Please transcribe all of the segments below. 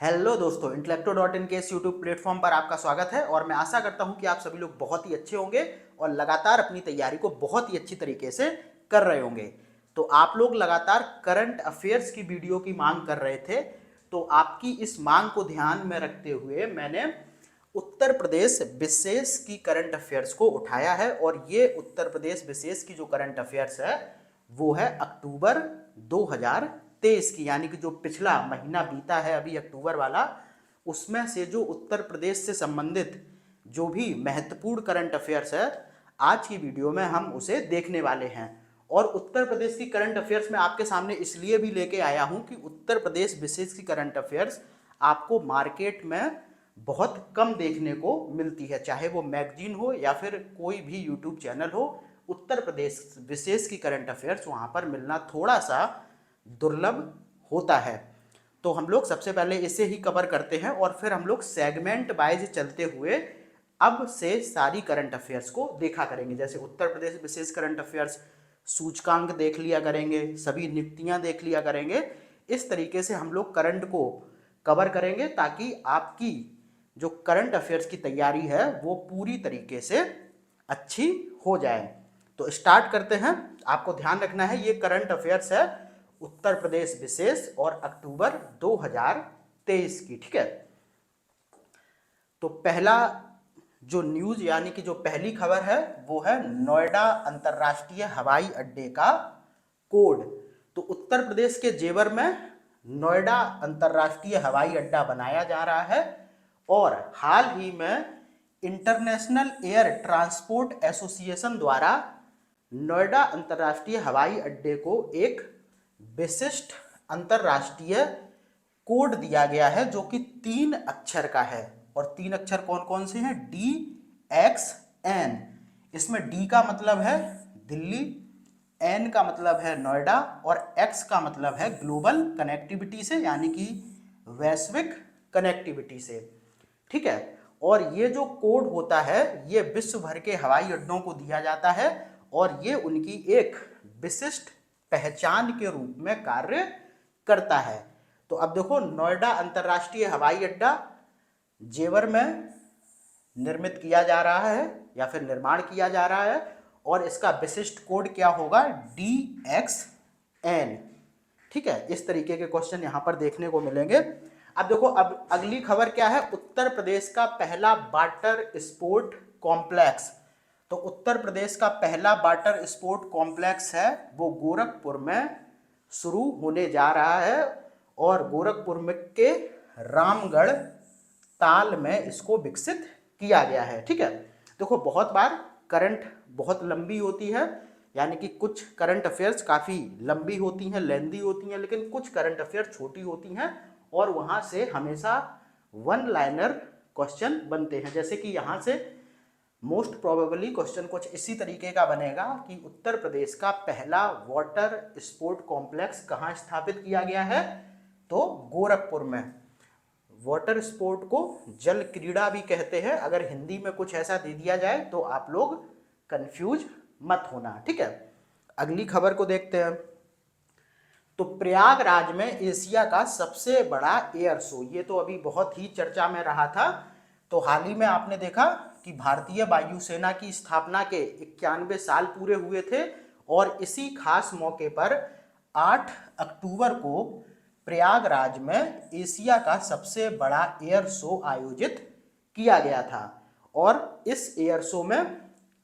Hello दोस्तों, इंटेलेक्टो.इन के इस यूट्यूब प्लेटफॉर्म पर आपका स्वागत है और मैं आशा करता हूं कि आप सभी लोग बहुत ही अच्छे होंगे और लगातार अपनी तैयारी को बहुत ही अच्छी तरीके से कर रहे होंगे। तो आप लोग लगातार करंट अफेयर्स की वीडियो की मांग कर रहे थे, तो आपकी इस मांग को ध्यान में रखते हुए मैंने उत्तर प्रदेश विशेष की करंट अफेयर्स को उठाया है। और ये उत्तर प्रदेश विशेष की जो करंट अफेयर्स है वो है अक्टूबर 2023 की, यानी कि जो पिछला महीना बीता है अभी अक्टूबर वाला, उसमें से जो उत्तर प्रदेश से संबंधित जो भी महत्वपूर्ण करंट अफेयर्स है आज की वीडियो में हम उसे देखने वाले हैं। और उत्तर प्रदेश की करंट अफेयर्स मैं आपके सामने इसलिए भी लेके आया हूं कि उत्तर प्रदेश विशेष की करंट अफेयर्स आपको मार्केट में बहुत कम देखने को मिलती है, चाहे वो मैगजीन हो या फिर कोई भी यूट्यूब चैनल हो। उत्तर प्रदेश विशेष की करंट अफेयर्स वहाँ पर मिलना थोड़ा सा दुर्लभ होता है। तो हम लोग सबसे पहले इसे ही कवर करते हैं और फिर हम लोग सेगमेंट वाइज चलते हुए अब से सारी करंट अफेयर्स को देखा करेंगे। जैसे उत्तर प्रदेश विशेष करंट अफेयर्स सूचकांक देख लिया करेंगे, सभी नियुक्तियां देख लिया करेंगे। इस तरीके से हम लोग करंट को कवर करेंगे ताकि आपकी जो करंट अफेयर्स की तैयारी है वो पूरी तरीके से अच्छी हो जाए। तो स्टार्ट करते हैं। आपको ध्यान रखना है ये करंट अफेयर्स है उत्तर प्रदेश विशेष और अक्टूबर 2023 की, ठीक है। तो पहला जो न्यूज यानी कि जो पहली खबर है वो है नोएडा अंतर्राष्ट्रीय हवाई अड्डे का कोड। तो उत्तर प्रदेश के जेवर में नोएडा अंतर्राष्ट्रीय हवाई अड्डा बनाया जा रहा है और हाल ही में इंटरनेशनल एयर ट्रांसपोर्ट एसोसिएशन द्वारा नोएडा अंतर्राष्ट्रीय हवाई अड्डे को एक विशिष्ट अंतर्राष्ट्रीय कोड दिया गया है जो कि 3 अक्षर का है। और 3 अक्षर कौन कौन से हैं? DXN। इसमें D का मतलब है दिल्ली, N का मतलब है नोएडा और X का मतलब है ग्लोबल कनेक्टिविटी से, यानी कि वैश्विक कनेक्टिविटी से, ठीक है। और ये जो कोड होता है ये विश्व भर के हवाई अड्डों को दिया जाता है और ये उनकी एक विशिष्ट पहचान के रूप में कार्य करता है। तो अब देखो, नोएडा अंतर्राष्ट्रीय हवाई अड्डा जेवर में निर्मित किया जा रहा है या फिर निर्माण किया जा रहा है और इसका विशिष्ट कोड क्या होगा? DXN, ठीक है। इस तरीके के क्वेश्चन यहां पर देखने को मिलेंगे। अब देखो, अब अगली खबर क्या है? उत्तर प्रदेश का पहला वाटर स्पोर्ट कॉम्प्लेक्स। तो उत्तर प्रदेश का पहला वाटर स्पोर्ट कॉम्प्लेक्स है वो गोरखपुर में शुरू होने जा रहा है और गोरखपुर में के रामगढ़ ताल में इसको विकसित किया गया है, ठीक है। देखो, बहुत बार करंट बहुत लंबी होती है, यानी कि कुछ करंट अफेयर्स काफ़ी लंबी होती हैं, लेंदी होती हैं, लेकिन कुछ करंट अफेयर छोटी होती हैं और वहाँ से हमेशा वन लाइनर क्वेश्चन बनते हैं। जैसे कि यहाँ से मोस्ट प्रोबेबली क्वेश्चन कुछ इसी तरीके का बनेगा कि उत्तर प्रदेश का पहला वाटर स्पोर्ट कॉम्प्लेक्स कहाँ स्थापित किया गया है? तो गोरखपुर में। वाटर स्पोर्ट को जल क्रीड़ा भी कहते हैं। अगर हिंदी में कुछ ऐसा दे दिया जाए तो आप लोग कंफ्यूज मत होना, ठीक है। अगली खबर को देखते हैं। तो प्रयागराज में एशिया का सबसे बड़ा एयर शो, ये तो अभी बहुत ही चर्चा में रहा था। तो हाल ही में आपने देखा कि भारतीय वायुसेना की स्थापना के 91 साल पूरे हुए थे और इसी खास मौके पर 8 अक्टूबर को प्रयागराज में एशिया का सबसे बड़ा एयर शो आयोजित किया गया था। और इस एयर शो में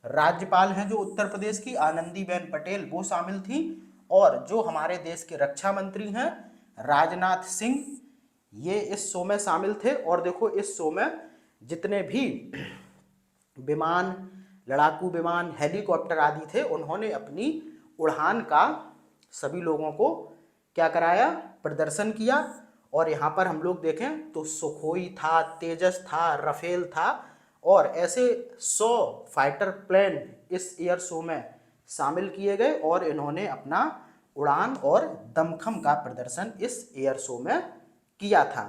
राज्यपाल हैं जो उत्तर प्रदेश की आनंदीबेन पटेल, वो शामिल थी और जो हमारे देश के रक्षा मंत्री हैं राजनाथ सिंह, ये इस शो में शामिल थे। और देखो, इस शो में जितने भी विमान, लड़ाकू विमान, हेलीकॉप्टर आदि थे, उन्होंने अपनी उड़ान का सभी लोगों को क्या कराया? प्रदर्शन किया। और यहाँ पर हम लोग देखें तो सुखोई था, तेजस था, रफेल था और ऐसे 100 फाइटर प्लेन इस एयर शो में शामिल किए गए और इन्होंने अपना उड़ान और दमखम का प्रदर्शन इस एयर शो में किया था।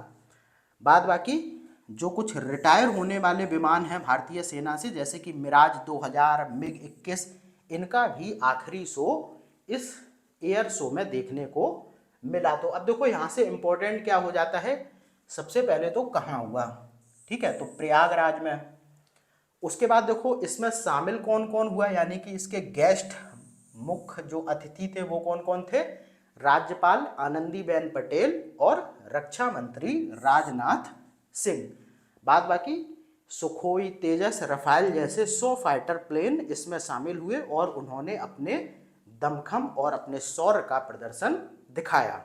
बाद बाकी जो कुछ रिटायर होने वाले विमान हैं भारतीय सेना से, जैसे कि मिराज 2000, MiG-21, इनका भी आखिरी शो इस एयर शो में देखने को मिला। तो अब देखो, यहाँ से इंपॉर्टेंट क्या हो जाता है? सबसे पहले तो कहाँ हुआ, ठीक है, तो प्रयागराज में। उसके बाद देखो इसमें शामिल कौन कौन हुआ, यानी कि इसके गेस्ट मुख्य जो अतिथि थे वो कौन कौन थे, राज्यपाल आनंदीबेन पटेल और रक्षा मंत्री राजनाथ सिंह। बाद बाकी सुखोई, तेजस, रफाल जैसे 100 फाइटर प्लेन इसमें शामिल हुए और उन्होंने अपने दमखम और अपने शौर्य का प्रदर्शन दिखाया।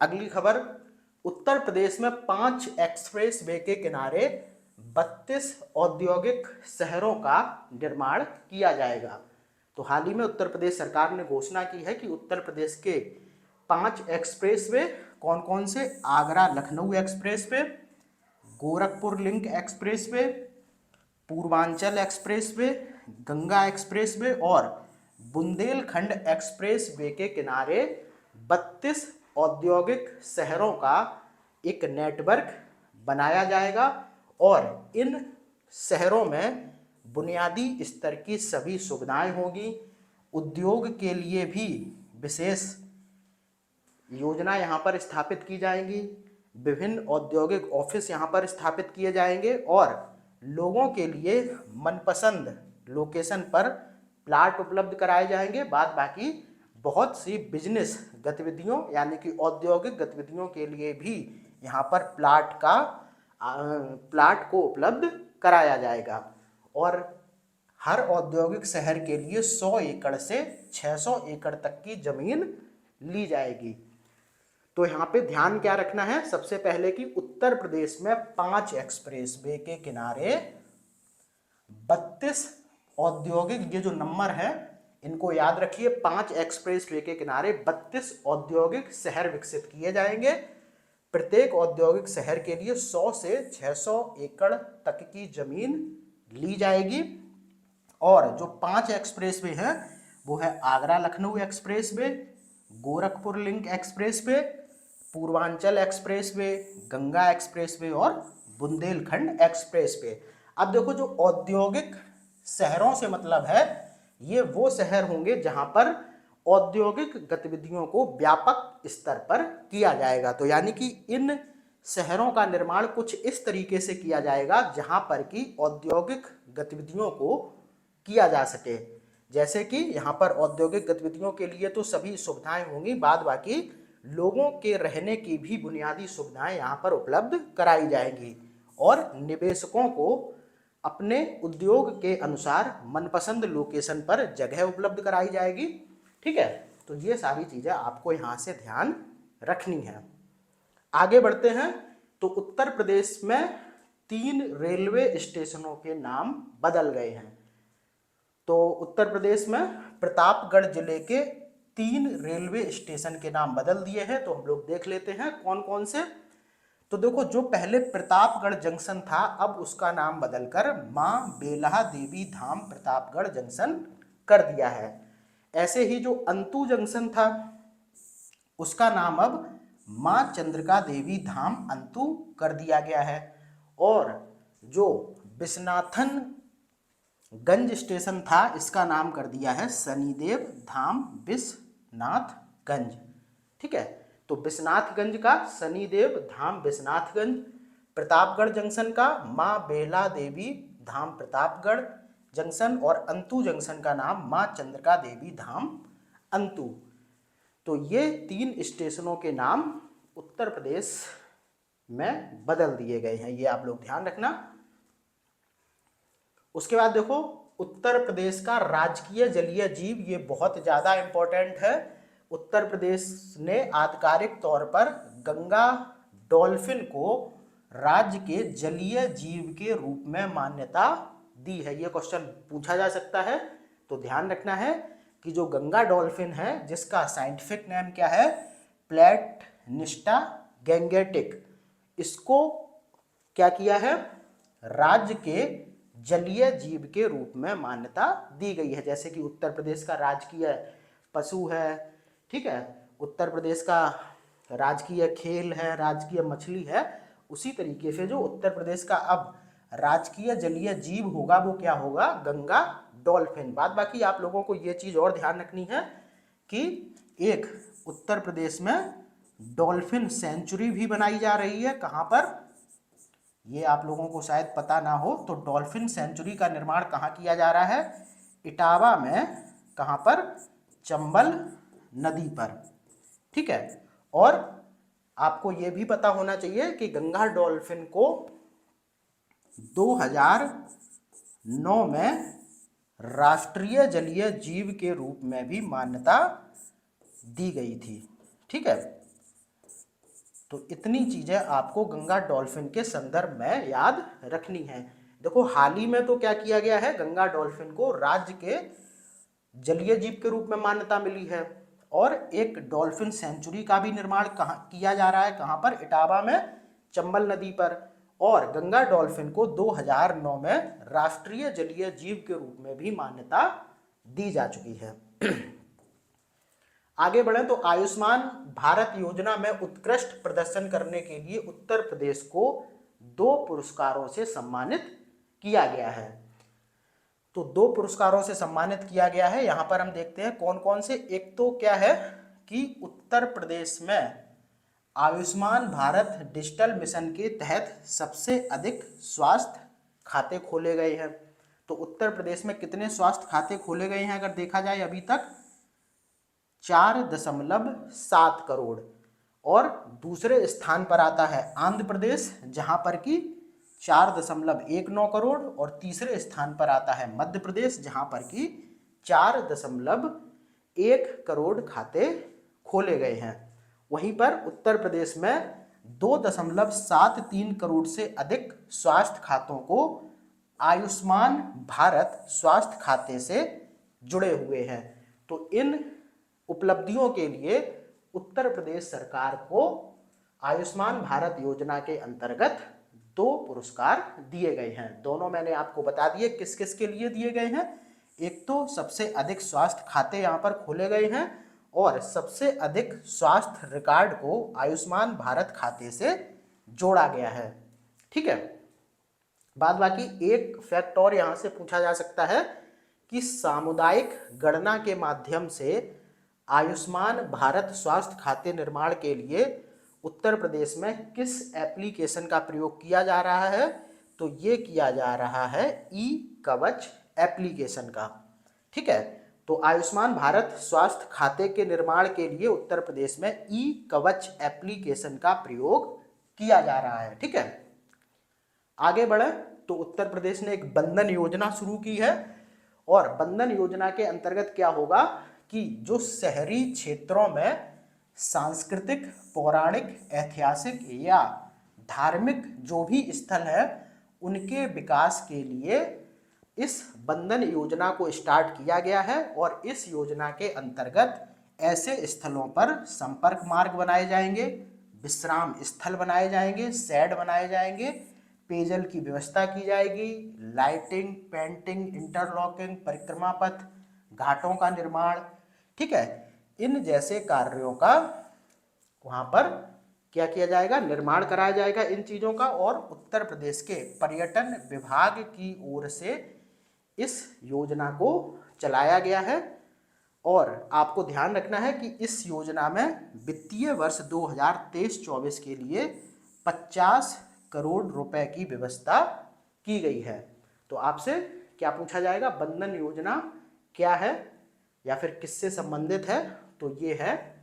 अगली खबर, उत्तर प्रदेश में 5 एक्सप्रेस वे के किनारे 32 औद्योगिक शहरों का निर्माण किया जाएगा। तो हाल ही में उत्तर प्रदेश सरकार ने घोषणा की है कि उत्तर प्रदेश के 5 एक्सप्रेस वे कौन कौन से, Agra Lucknow express way, Gorakhpur link express way, Purvanchal express way, Ganga express way और बुंदेलखंड एक्सप्रेस वे के किनारे 32 औद्योगिक शहरों का एक नेटवर्क बनाया जाएगा और इन शहरों में बुनियादी स्तर की सभी सुविधाएं होगी। उद्योग के लिए भी विशेष योजना यहाँ पर स्थापित की जाएंगी, विभिन्न औद्योगिक ऑफिस यहाँ पर स्थापित किए जाएंगे और लोगों के लिए मनपसंद लोकेशन पर प्लाट उपलब्ध कराए जाएंगे। बाद बाकी बहुत सी बिजनेस गतिविधियों यानी कि औद्योगिक गतिविधियों के लिए भी यहाँ पर प्लाट को उपलब्ध कराया जाएगा और हर औद्योगिक शहर के लिए 100 एकड़ से 600 एकड़ तक की जमीन ली जाएगी। तो यहाँ पे ध्यान क्या रखना है, सबसे पहले कि उत्तर प्रदेश में 5 एक्सप्रेस वे के किनारे 32 औद्योगिक, ये जो नंबर है इनको याद रखिए, 5 एक्सप्रेस वे के किनारे 32 औद्योगिक शहर विकसित किए जाएंगे। प्रत्येक औद्योगिक शहर के लिए 100 से 600 एकड़ तक की जमीन ली जाएगी और जो 5 एक्सप्रेस वे हैं वो है Agra Lucknow express way, Gorakhpur link express way, Purvanchal express way, Ganga express way और बुंदेलखंड एक्सप्रेस वे। अब देखो जो औद्योगिक शहरों से मतलब है ये वो शहर होंगे जहां पर औद्योगिक गतिविधियों को व्यापक स्तर पर किया जाएगा। तो यानी कि इन शहरों का निर्माण कुछ इस तरीके से किया जाएगा जहां पर कि औद्योगिक गतिविधियों को किया जा सके। जैसे कि यहाँ पर औद्योगिक गतिविधियों के लिए तो सभी सुविधाएं होंगी, बाद बाकी लोगों के रहने की भी बुनियादी सुविधाएं यहाँ पर उपलब्ध कराई जाएंगी और निवेशकों को अपने उद्योग के अनुसार मनपसंद लोकेशन पर जगह उपलब्ध कराई जाएगी। ठीक है, तो ये सारी चीजें आपको यहाँ से ध्यान रखनी है। आगे बढ़ते हैं। तो उत्तर प्रदेश में 3 रेलवे स्टेशनों के नाम बदल गए हैं। तो उत्तर प्रदेश में प्रतापगढ़ जिले के 3 रेलवे स्टेशन के नाम बदल दिए हैं। तो हम लोग देख लेते हैं कौन कौन से। तो देखो जो पहले प्रतापगढ़ जंक्शन था अब उसका नाम बदलकर माँ बेलहा देवी धाम प्रतापगढ़ जंक्शन कर दिया है। ऐसे ही जो अंतु जंक्शन था उसका नाम अब माँ चंद्रिका देवी धाम अंतु कर दिया गया है और जो विश्वनाथन गंज स्टेशन था इसका नाम कर दिया है शनिदेव धाम विश्वनाथगंज। ठीक है, तो विश्वनाथगंज का शनिदेव धाम विश्वनाथगंज, प्रतापगढ़ जंक्शन का माँ बेला देवी धाम प्रतापगढ़ जंक्शन और अंतु जंक्शन का नाम माँ चंद्रिका देवी धाम अंतु। तो ये 3 स्टेशनों के नाम उत्तर प्रदेश में बदल दिए गए हैं, ये आप लोग ध्यान रखना। उसके बाद देखो उत्तर प्रदेश का राजकीय जलीय जीव, ये बहुत ज़्यादा इम्पोर्टेंट है। उत्तर प्रदेश ने आधिकारिक तौर पर गंगा डॉल्फिन को राज्य के जलीय जीव के रूप में मान्यता दी है। ये क्वेश्चन पूछा जा सकता है, तो ध्यान रखना है कि जो गंगा डॉल्फिन है जिसका साइंटिफिक नेम क्या है, प्लेटनिस्टा गैंगेटिक, इसको क्या किया है, राज्य के जलीय जीव के रूप में मान्यता दी गई है। जैसे कि उत्तर प्रदेश का राजकीय पशु है, ठीक है, उत्तर प्रदेश का राजकीय खेल है, राजकीय मछली है, उसी तरीके से जो उत्तर प्रदेश का अब राजकीय जलीय जीव होगा वो क्या होगा, गंगा डॉल्फिन। बाद बाकी आप लोगों को ये चीज़ और ध्यान रखनी है कि एक उत्तर प्रदेश में डॉल्फिन सेंचुरी भी बनाई जा रही है। कहाँ पर, ये आप लोगों को शायद पता ना हो, तो डॉल्फिन सेंचुरी का निर्माण कहाँ किया जा रहा है, इटावा में। कहाँ पर, चंबल नदी पर, ठीक है। और आपको ये भी पता होना चाहिए कि गंगा डॉल्फिन को 2009 में राष्ट्रीय जलीय जीव के रूप में भी मान्यता दी गई थी, ठीक है। तो इतनी चीजें आपको गंगा डॉल्फिन के संदर्भ में याद रखनी है। देखो हाल ही में तो क्या किया गया है, गंगा डॉल्फिन को राज्य के जलीय जीव के रूप में मान्यता मिली है, और एक डॉल्फिन सेंचुरी का भी निर्माण कहाँ किया जा रहा है, कहाँ पर, इटावा में, चंबल नदी पर। और गंगा डॉल्फिन को 2009 में राष्ट्रीय जलीय जीव के रूप में भी मान्यता दी जा चुकी है। आगे बढ़े तो आयुष्मान भारत योजना में उत्कृष्ट प्रदर्शन करने के लिए उत्तर प्रदेश को 2 पुरस्कारों से सम्मानित किया गया है। तो 2 पुरस्कारों से सम्मानित किया गया है। यहां पर हम देखते हैं कौन कौन से। एक तो क्या है कि उत्तर प्रदेश में आयुष्मान भारत डिजिटल मिशन के तहत सबसे अधिक स्वास्थ्य खाते खोले गए हैं। तो उत्तर प्रदेश में कितने स्वास्थ्य खाते खोले गए हैं अगर देखा जाए अभी तक, 4.7 करोड़। और दूसरे स्थान पर आता है आंध्र प्रदेश, जहां पर कि 4.19 करोड़। और तीसरे स्थान पर आता है मध्य प्रदेश, जहां पर कि 4.1 करोड़ खाते खोले गए हैं। वहीं पर उत्तर प्रदेश में 2.73 करोड़ से अधिक स्वास्थ्य खातों को आयुष्मान भारत स्वास्थ्य खाते से जुड़े हुए हैं। तो इन उपलब्धियों के लिए उत्तर प्रदेश सरकार को आयुष्मान भारत योजना के अंतर्गत 2 पुरस्कार दिए गए हैं। दोनों मैंने आपको बता दिए किस किस के लिए दिए गए हैं। एक तो सबसे अधिक स्वास्थ्य खाते यहाँ पर खोले गए हैं, और सबसे अधिक स्वास्थ्य रिकॉर्ड को आयुष्मान भारत खाते से जोड़ा गया है, ठीक है। बाद बाकी एक फैक्ट और यहाँ से पूछा जा सकता है कि सामुदायिक गणना के माध्यम से आयुष्मान भारत स्वास्थ्य खाते निर्माण के लिए उत्तर प्रदेश में किस एप्लीकेशन का प्रयोग किया जा रहा है, तो ये किया जा रहा है ई कवच एप्लीकेशन का, ठीक है। तो आयुष्मान भारत स्वास्थ्य खाते के निर्माण के लिए उत्तर प्रदेश में ई कवच एप्लीकेशन का प्रयोग किया जा रहा है, ठीक है। आगे बढ़े तो उत्तर प्रदेश ने एक बंधन योजना शुरू की है, और बंधन योजना के अंतर्गत क्या होगा कि जो शहरी क्षेत्रों में सांस्कृतिक, पौराणिक, ऐतिहासिक या धार्मिक जो भी स्थल है, उनके विकास के लिए इस बंधन योजना को स्टार्ट किया गया है। और इस योजना के अंतर्गत ऐसे स्थलों पर संपर्क मार्ग बनाए जाएंगे, विश्राम स्थल बनाए जाएंगे, शेड बनाए जाएंगे, पेयजल की व्यवस्था की जाएगी, लाइटिंग, पेंटिंग, इंटरलॉकिंग, परिक्रमा पथ, घाटों का निर्माण, ठीक है। इन जैसे कार्यों का वहां पर क्या किया जाएगा, निर्माण कराया जाएगा इन चीजों का। और उत्तर प्रदेश के पर्यटन विभाग की ओर से इस योजना को चलाया गया है। और आपको ध्यान रखना है कि इस योजना में वित्तीय वर्ष 2023-24 के लिए 50 करोड़ रुपए की व्यवस्था की गई है। तो आपसे क्या पूछा जाएगा, बंधन योजना क्या है या फिर किससे संबंधित है, तो ये है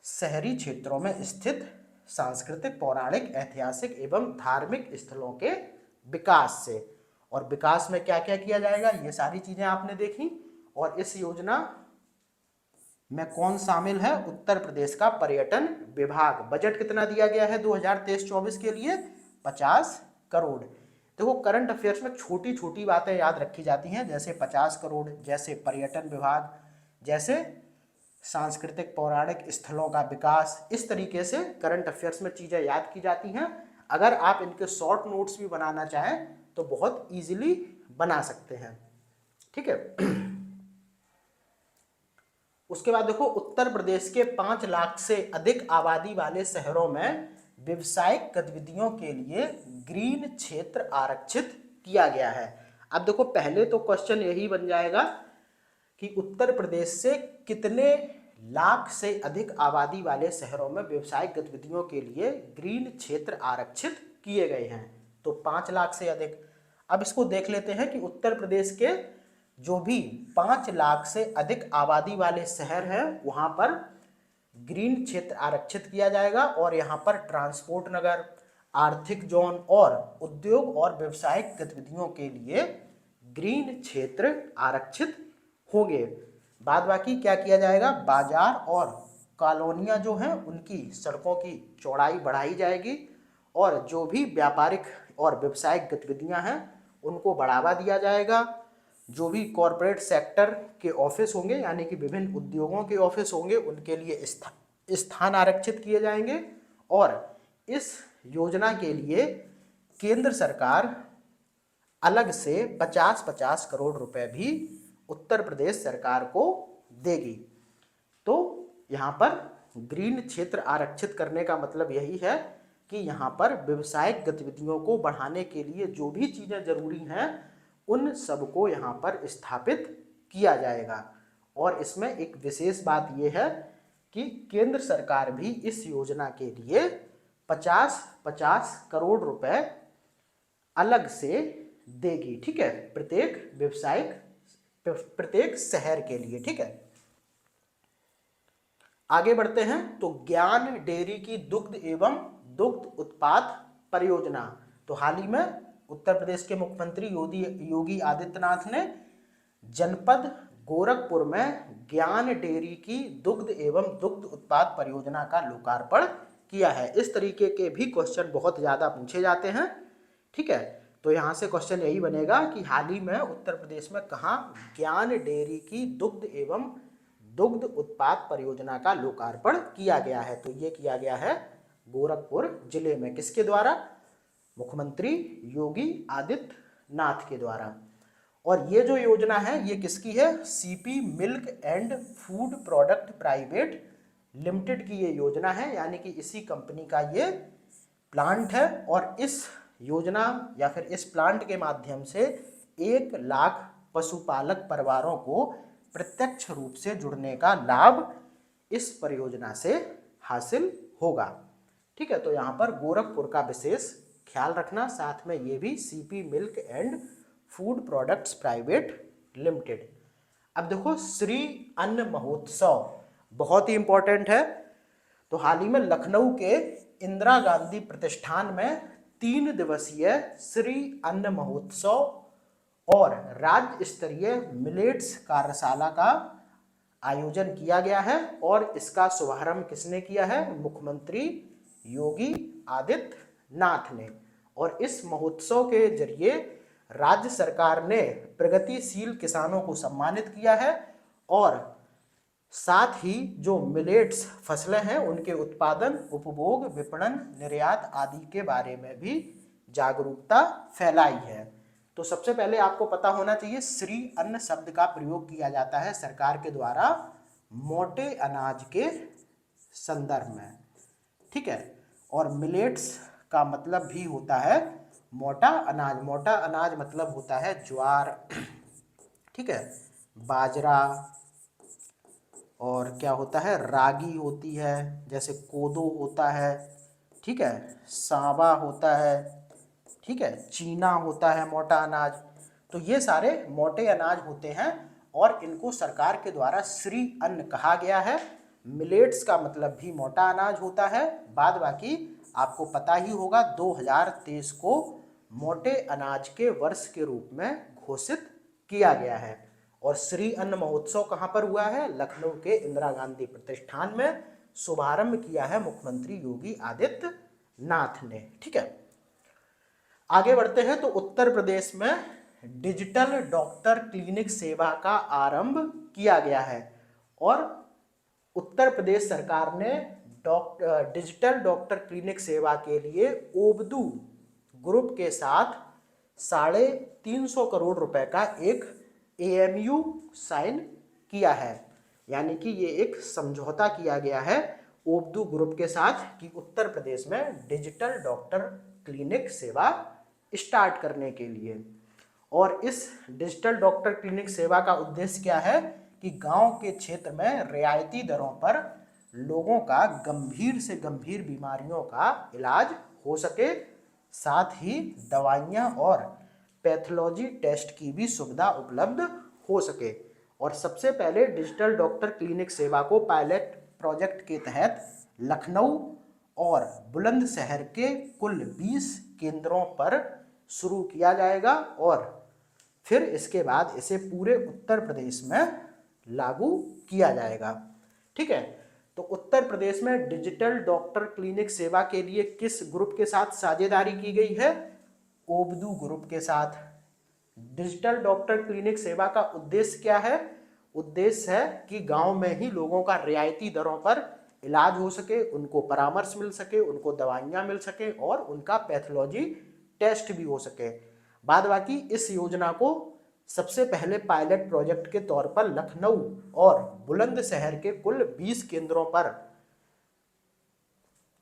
शहरी क्षेत्रों में स्थित सांस्कृतिक, पौराणिक, ऐतिहासिक एवं धार्मिक स्थलों के विकास से। और विकास में क्या क्या किया जाएगा, ये सारी चीजें आपने देखी। और इस योजना में कौन शामिल है, उत्तर प्रदेश का पर्यटन विभाग। बजट कितना दिया गया है 2023-24 के लिए, 50 करोड़। देखो करंट अफेयर्स में छोटी छोटी बातें याद रखी जाती हैं, जैसे 50 करोड़, जैसे पर्यटन विभाग, जैसे सांस्कृतिक पौराणिक स्थलों का विकास। इस तरीके से करंट अफेयर्स में चीजें याद की जाती हैं। अगर आप इनके शॉर्ट नोट्स भी बनाना चाहें तो बहुत इजीली बना सकते हैं, ठीक है। उसके बाद देखो उत्तर प्रदेश के 5 लाख से अधिक आबादी वाले शहरों में व्यवसायिक गतिविधियों के लिए ग्रीन क्षेत्र आरक्षित किया गया है। अब देखो पहले तो क्वेश्चन यही बन जाएगा कि उत्तर प्रदेश से कितने लाख से अधिक आबादी वाले शहरों में व्यवसायिक गतिविधियों के लिए ग्रीन क्षेत्र आरक्षित किए गए हैं। तो 5 लाख से अधिक। अब इसको देख लेते हैं कि उत्तर प्रदेश के जो भी 5 लाख से अधिक आबादी वाले शहर हैं वहां पर ग्रीन क्षेत्र आरक्षित किया जाएगा और यहाँ पर ट्रांसपोर्ट नगर, आर्थिक जोन और उद्योग और व्यवसायिक गतिविधियों के लिए ग्रीन क्षेत्र आरक्षित होंगे। बाद बाकी क्या किया जाएगा, बाजार और कॉलोनियां जो हैं उनकी सड़कों की चौड़ाई बढ़ाई जाएगी और जो भी व्यापारिक और व्यवसायिक गतिविधियां हैं उनको बढ़ावा दिया जाएगा। जो भी कॉरपोरेट सेक्टर के ऑफिस होंगे यानी कि विभिन्न उद्योगों के ऑफिस होंगे उनके लिए स्थान आरक्षित किए जाएंगे। और इस योजना के लिए केंद्र सरकार अलग से 50-50 करोड़ रुपए भी उत्तर प्रदेश सरकार को देगी। तो यहाँ पर ग्रीन क्षेत्र आरक्षित करने का मतलब यही है कि यहाँ पर व्यवसायिक गतिविधियों को बढ़ाने के लिए जो भी चीज़ें जरूरी हैं उन सबको यहाँ पर स्थापित किया जाएगा। और इसमें एक विशेष बात यह है कि केंद्र सरकार भी इस योजना के लिए 50-50 करोड़ रुपए अलग से देगी। ठीक है, प्रत्येक शहर के लिए। ठीक है, आगे बढ़ते हैं। तो ज्ञान डेयरी की दुग्ध एवं दुग्ध उत्पाद परियोजना। तो हाल ही में उत्तर प्रदेश के मुख्यमंत्री योगी आदित्यनाथ ने जनपद गोरखपुर में ज्ञान डेयरी की दुग्ध एवं दुग्ध उत्पाद परियोजना का लोकार्पण किया है। इस तरीके के भी क्वेश्चन बहुत ज्यादा पूछे जाते हैं। ठीक है, तो यहाँ से क्वेश्चन यही बनेगा कि हाल ही में उत्तर प्रदेश में कहाँ ज्ञान डेयरी की दुग्ध एवं दुग्ध उत्पाद परियोजना का लोकार्पण किया गया है। तो ये किया गया है गोरखपुर जिले में। किसके द्वारा? मुख्यमंत्री योगी आदित्यनाथ के द्वारा। और ये जो योजना है ये किसकी है? CP milk and food product private limited की ये योजना है, यानी कि इसी कंपनी का ये प्लांट है। और इस योजना या फिर इस प्लांट के माध्यम से 1 लाख पशुपालक परिवारों को प्रत्यक्ष रूप से जुड़ने का लाभ इस परियोजना से हासिल होगा। ठीक है, तो यहाँ पर गोरखपुर का विशेष ख्याल रखना। साथ में ये भी CP milk and food products private limited. अब देखो, श्री अन्न महोत्सव बहुत ही इंपॉर्टेंट है। तो हाल ही में लखनऊ के इंदिरा गांधी प्रतिष्ठान में 3 दिवसीय श्री अन्न महोत्सव और राज्य स्तरीय मिलेट्स कार्यशाला का आयोजन किया गया है। और इसका शुभारंभ किसने किया है? मुख्यमंत्री योगी आदित्यनाथ ने। और इस महोत्सव के जरिए राज्य सरकार ने प्रगतिशील किसानों को सम्मानित किया है और साथ ही जो मिलेट्स फसलें हैं उनके उत्पादन, उपभोग, विपणन, निर्यात आदि के बारे में भी जागरूकता फैलाई है। तो सबसे पहले आपको पता होना चाहिए श्री अन्न शब्द का प्रयोग किया जाता है सरकार के द्वारा मोटे अनाज के संदर्भ में। ठीक है, और मिलेट्स का मतलब भी होता है मोटा अनाज। मोटा अनाज मतलब होता है ज्वार, ठीक है, बाजरा, और क्या होता है, रागी होती है, जैसे कोदो होता है, ठीक है, सांवा होता है, ठीक है, चीना होता है मोटा अनाज। तो ये सारे मोटे अनाज होते हैं और इनको सरकार के द्वारा श्री अन्न कहा गया है। मिलेट्स का मतलब भी मोटा अनाज होता है। बाद बाकी आपको पता ही होगा 2023 को मोटे अनाज के वर्ष के रूप में घोषित किया गया है। और श्री अन्न महोत्सव कहाँ पर हुआ है? लखनऊ के इंदिरा गांधी प्रतिष्ठान में शुभारंभ किया है मुख्यमंत्री योगी आदित्यनाथ ने। ठीक है, आगे बढ़ते हैं। तो उत्तर प्रदेश में डिजिटल डॉक्टर क्लिनिक सेवा का आरंभ किया गया है और उत्तर प्रदेश सरकार ने डिजिटल डॉक्टर क्लिनिक सेवा के लिए ओबदू ग्रुप के साथ 350 करोड़ रुपए का एक AMU साइन किया है। यानी कि ये एक समझौता किया गया है ओबदू ग्रुप के साथ कि उत्तर प्रदेश में डिजिटल डॉक्टर क्लिनिक सेवा स्टार्ट करने के लिए। और इस डिजिटल डॉक्टर क्लिनिक सेवा का उद्देश्य क्या है कि गांव के क्षेत्र में रियायती दरों पर लोगों का गंभीर से गंभीर बीमारियों का इलाज हो सके, साथ ही दवाइयाँ और पैथोलॉजी टेस्ट की भी सुविधा उपलब्ध हो सके। और सबसे पहले डिजिटल डॉक्टर क्लिनिक सेवा को पायलट प्रोजेक्ट के तहत लखनऊ और बुलंदशहर के कुल 20 केंद्रों पर शुरू किया जाएगा और फिर इसके बाद इसे पूरे उत्तर प्रदेश में लागू किया जाएगा। ठीक है, तो उत्तर प्रदेश में डिजिटल डॉक्टर क्लिनिक सेवा के लिए किस ग्रुप के साथ साझेदारी की गई है? ओबदू ग्रुप के साथ। डिजिटल डॉक्टर क्लिनिक सेवा का उद्देश्य क्या है? उद्देश्य है कि गांव में ही लोगों का रियायती दरों पर इलाज हो सके, उनको परामर्श मिल सके, उनको दवाइयाँ मिल सके और उनका पैथोलॉजी टेस्ट भी हो सके। बाद बाकी इस योजना को सबसे पहले पायलट प्रोजेक्ट के तौर पर लखनऊ और बुलंदशहर के कुल 20 केंद्रों पर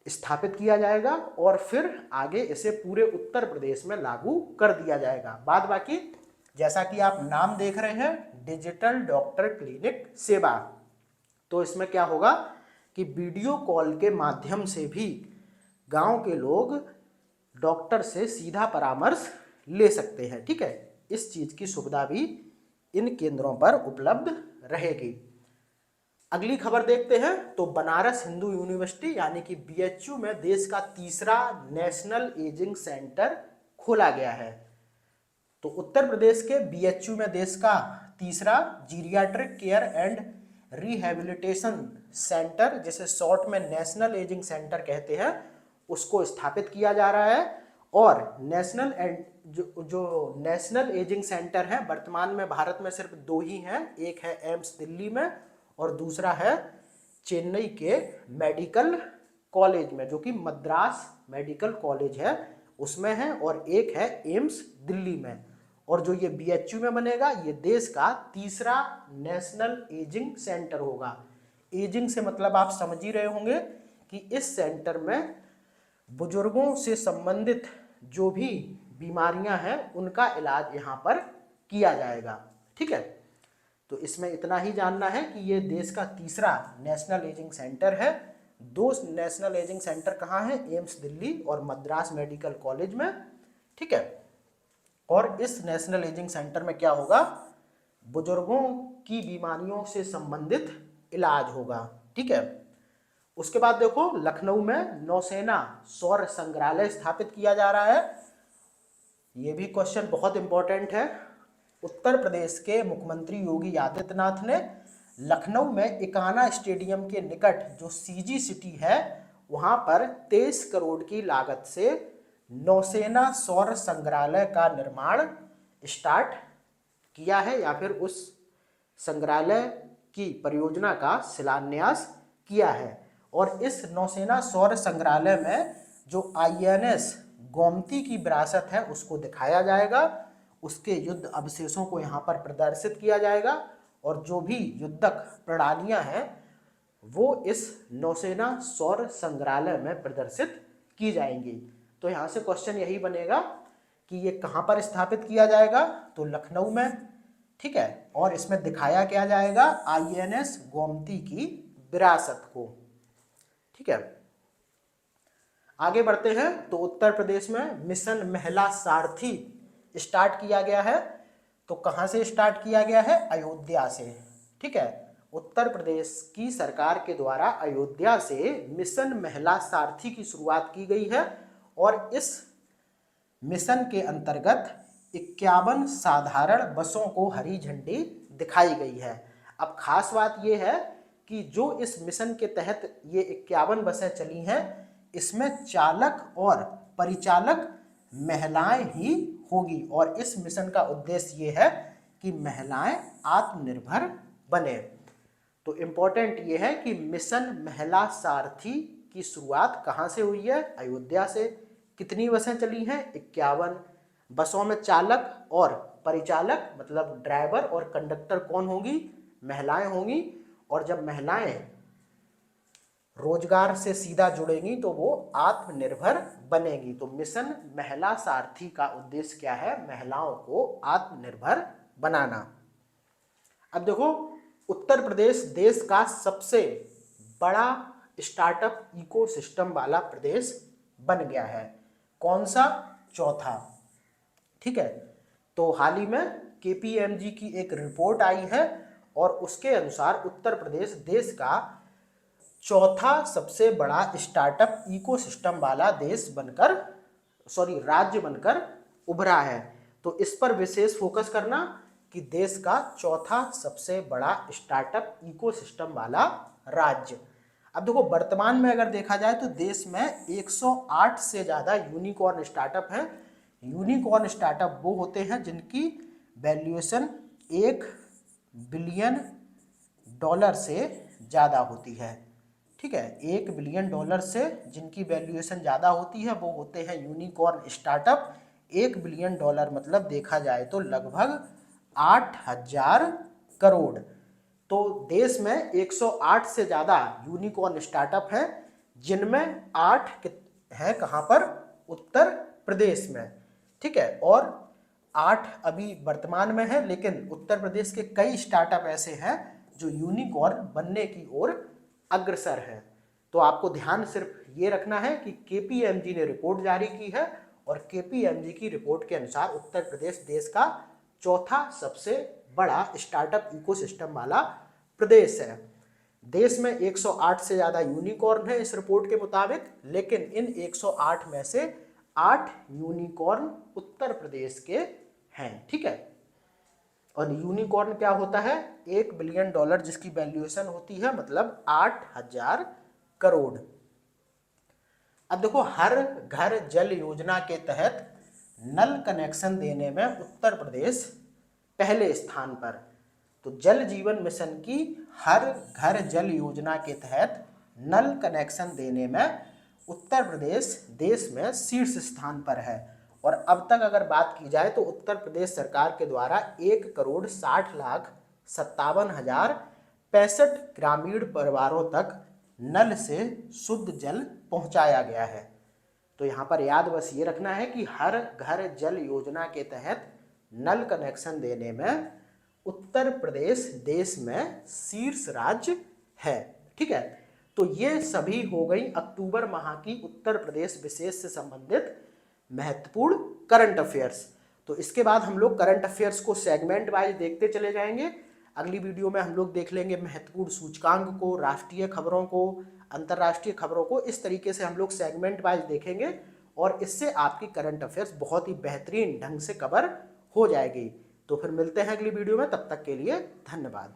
स्थापित किया जाएगा और फिर आगे इसे पूरे उत्तर प्रदेश में लागू कर दिया जाएगा। बाद बाकी जैसा कि आप नाम देख रहे हैं डिजिटल डॉक्टर क्लिनिक सेवा, तो इसमें क्या होगा कि वीडियो कॉल के माध्यम से भी गांव के लोग डॉक्टर से सीधा परामर्श ले सकते हैं। ठीक है, इस चीज की सुविधा भी इन केंद्रों पर उपलब्ध रहेगी। अगली खबर देखते हैं, तो बनारस हिंदू यूनिवर्सिटी यानी कि बीएचयू में देश का तीसरा नेशनल एजिंग सेंटर खोला गया है। तो उत्तर प्रदेश के बीएचयू में देश का तीसरा geriatric care and rehabilitation centre, जिसे शॉर्ट में नेशनल एजिंग सेंटर कहते हैं, उसको स्थापित किया जा रहा है। और नेशनल जो नेशनल एजिंग सेंटर है वर्तमान में भारत में सिर्फ 2 ही हैं, एक है एम्स दिल्ली में और दूसरा है चेन्नई के मेडिकल कॉलेज में, जो कि मद्रास मेडिकल कॉलेज है उसमें है, और एक है एम्स दिल्ली में। और जो ये बीएचयू में बनेगा ये देश का तीसरा नेशनल एजिंग सेंटर होगा। एजिंग से मतलब आप समझ ही रहे होंगे कि इस सेंटर में बुजुर्गों से संबंधित जो भी बीमारियां हैं उनका इलाज यहाँ पर किया जाएगा। ठीक है, तो इसमें इतना ही जानना है कि ये देश का तीसरा नेशनल एजिंग सेंटर है। 2 नेशनल एजिंग सेंटर कहाँ हैं? एम्स दिल्ली और मद्रास मेडिकल कॉलेज में। ठीक है, और इस नेशनल एजिंग सेंटर में क्या होगा? बुजुर्गों की बीमारियों से संबंधित इलाज होगा। ठीक है, उसके बाद देखो लखनऊ में नौसेना सौर संग्रहालय स्थापित किया जा रहा है। ये भी क्वेश्चन बहुत इंपॉर्टेंट है। उत्तर प्रदेश के मुख्यमंत्री योगी आदित्यनाथ ने लखनऊ में इकाना स्टेडियम के निकट जो सीजी सिटी है वहां पर 23 करोड़ की लागत से नौसेना सौर संग्रहालय का निर्माण स्टार्ट किया है, या फिर उस संग्रहालय की परियोजना का शिलान्यास किया है। और इस नौसेना सौर संग्रहालय में जो आईएनएस गोमती की विरासत है उसको दिखाया जाएगा, उसके युद्ध अवशेषों को यहाँ पर प्रदर्शित किया जाएगा और जो भी युद्धक प्रणालियाँ हैं वो इस नौसेना सौर संग्रहालय में प्रदर्शित की जाएंगी। तो यहाँ से क्वेश्चन यही बनेगा कि ये कहाँ पर स्थापित किया जाएगा? तो लखनऊ में। ठीक है, और इसमें दिखाया क्या जाएगा? आईएनएस गोमती की विरासत को। ठीक है, आगे बढ़ते हैं। तो उत्तर प्रदेश में मिशन महिला सारथी स्टार्ट किया गया है। तो कहाँ से स्टार्ट किया गया है? अयोध्या से। ठीक है, उत्तर प्रदेश की सरकार के द्वारा अयोध्या से मिशन महिला सारथी की शुरुआत की गई है और इस मिशन के अंतर्गत 51 साधारण बसों को हरी झंडी दिखाई गई है। अब खास बात यह है कि जो इस मिशन के तहत ये 51 बसें चली हैं इसमें चालक और परिचालक महिलाएं ही होगी और इस मिशन का उद्देश्य ये है कि महिलाएं आत्मनिर्भर बने। तो इम्पोर्टेंट ये है कि मिशन महिला सारथी की शुरुआत कहाँ से हुई है? अयोध्या से। कितनी बसें चली हैं? 51। बसों में चालक और परिचालक मतलब ड्राइवर और कंडक्टर कौन होंगी? महिलाएं होंगी। और जब महिलाएं रोजगार से सीधा जुड़ेंगी तो वो आत्मनिर्भर बनेगी। तो मिशन महिला सारथी का उद्देश्य क्या है? महिलाओं को आत्मनिर्भर बनाना। अब देखो उत्तर प्रदेश देश का सबसे बड़ा स्टार्टअप इकोसिस्टम वाला प्रदेश बन गया है। कौन सा? चौथा। ठीक है, तो हाल ही में केपीएमजी की एक रिपोर्ट आई है और उसके अनुसार उत्तर प्रदेश देश का चौथा सबसे बड़ा स्टार्टअप इकोसिस्टम वाला राज्य बनकर उभरा है। तो इस पर विशेष फोकस करना कि देश का चौथा सबसे बड़ा स्टार्टअप इकोसिस्टम वाला राज्य। अब देखो, वर्तमान में अगर देखा जाए तो देश में 108 से ज़्यादा यूनिकॉर्न स्टार्टअप हैं। यूनिकॉर्न स्टार्टअप वो होते हैं जिनकी वैल्यूएशन $1 बिलियन से ज़्यादा होती है। ठीक है, $1 बिलियन से जिनकी वैल्यूएशन ज़्यादा होती है वो होते हैं यूनिकॉर्न स्टार्टअप। $1 बिलियन मतलब देखा जाए तो लगभग 8,000 करोड़। तो देश में 108 से ज़्यादा यूनिकॉर्न स्टार्टअप हैं, जिनमें 8 हैं कहाँ पर? उत्तर प्रदेश में। ठीक है, और 8 अभी वर्तमान में है, लेकिन उत्तर प्रदेश के कई स्टार्टअप ऐसे हैं जो यूनिकॉर्न बनने की ओर अग्रसर है। तो आपको ध्यान सिर्फ ये रखना है कि केपीएमजी ने रिपोर्ट जारी की है और केपीएमजी की रिपोर्ट के अनुसार उत्तर प्रदेश देश का चौथा सबसे बड़ा स्टार्टअप इकोसिस्टम वाला प्रदेश है। देश में 108 से ज़्यादा यूनिकॉर्न है इस रिपोर्ट के मुताबिक, लेकिन इन 108 में से 8 यूनिकॉर्न उत्तर प्रदेश के हैं। ठीक है, और यूनिकॉर्न क्या होता है? $1 बिलियन जिसकी वैल्यूएशन होती है, मतलब 8,000 करोड़। अब देखो, हर घर जल योजना के तहत नल कनेक्शन देने में उत्तर प्रदेश पहले स्थान पर। तो जल जीवन मिशन की हर घर जल योजना के तहत नल कनेक्शन देने में उत्तर प्रदेश देश में शीर्ष स्थान पर है। और अब तक अगर बात की जाए तो उत्तर प्रदेश सरकार के द्वारा 1,60,57,065 ग्रामीण परिवारों तक नल से शुद्ध जल पहुंचाया गया है। तो यहाँ पर याद बस ये रखना है कि हर घर जल योजना के तहत नल कनेक्शन देने में उत्तर प्रदेश देश में शीर्ष राज्य है। ठीक है, तो ये सभी हो गई अक्टूबर माह की उत्तर प्रदेश विशेष से संबंधित महत्वपूर्ण करंट अफेयर्स। तो इसके बाद हम लोग करंट अफेयर्स को सेगमेंट वाइज देखते चले जाएंगे। अगली वीडियो में हम लोग देख लेंगे महत्वपूर्ण सूचकांक को, राष्ट्रीय खबरों को, अंतर्राष्ट्रीय खबरों को। इस तरीके से हम लोग सेगमेंट वाइज देखेंगे और इससे आपकी करंट अफेयर्स बहुत ही बेहतरीन ढंग से कवर हो जाएगी। तो फिर मिलते हैं अगली वीडियो में, तब तक के लिए धन्यवाद।